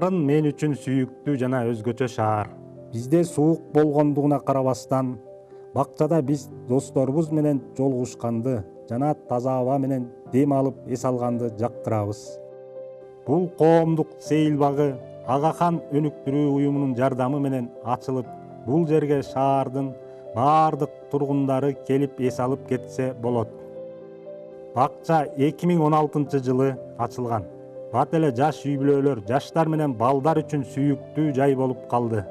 Нарын мен үчүн сүйүктүү жана өзгөчө шаар. Бизде суук болгондугуна карабастан, бакчада биз досторубуз менен жолугушканды жана таза аба менен дем алып эс алганды жактырабыз. Бул коомдук сейил багы Агахан өнүктүрүү уюмунун жардамы менен ачылып, бул жерге шаардын баардык тургундары келип эс алып кетсе болот. Бакча 2016-жылы ачылган. Бат эле жаш үй-бүлөлөр, жаштар менен балдар үчүн сүйүктүү жай болуп калды.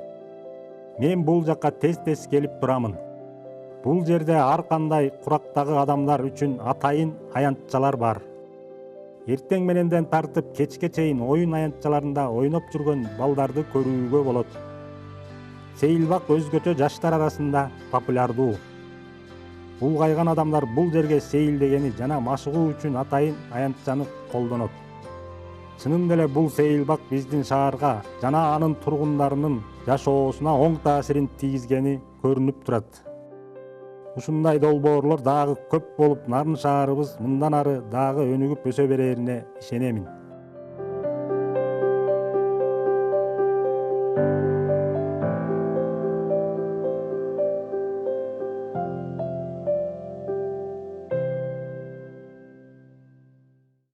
Мен бул жакка тез-тез келип турамын. Бул жерде ар кандай курактагы адамдар үчүн атайын аянтчалар бар. Эртең мененден тартып кечке чейин оюн аянтчаларында ойноп жүргөн балдарды көрүүгө болот. Сейилбак өзгөчө жаштар арасында популярдуу. Улгайган адамдар бул жерге сейилдегени жана машыгуу үчүн атайын аянтчаны колдонот. Чынында эле бул сейилбак биздин шаарга жана анын тургундарынын жашоосуна оң таасирин тийгизгени көрүнүп турат. Ушундай долбоорлор дагы көп болуп, Нарын шаарыбыз мындан ары дагы өнүгүп өсө берерине ишенемин.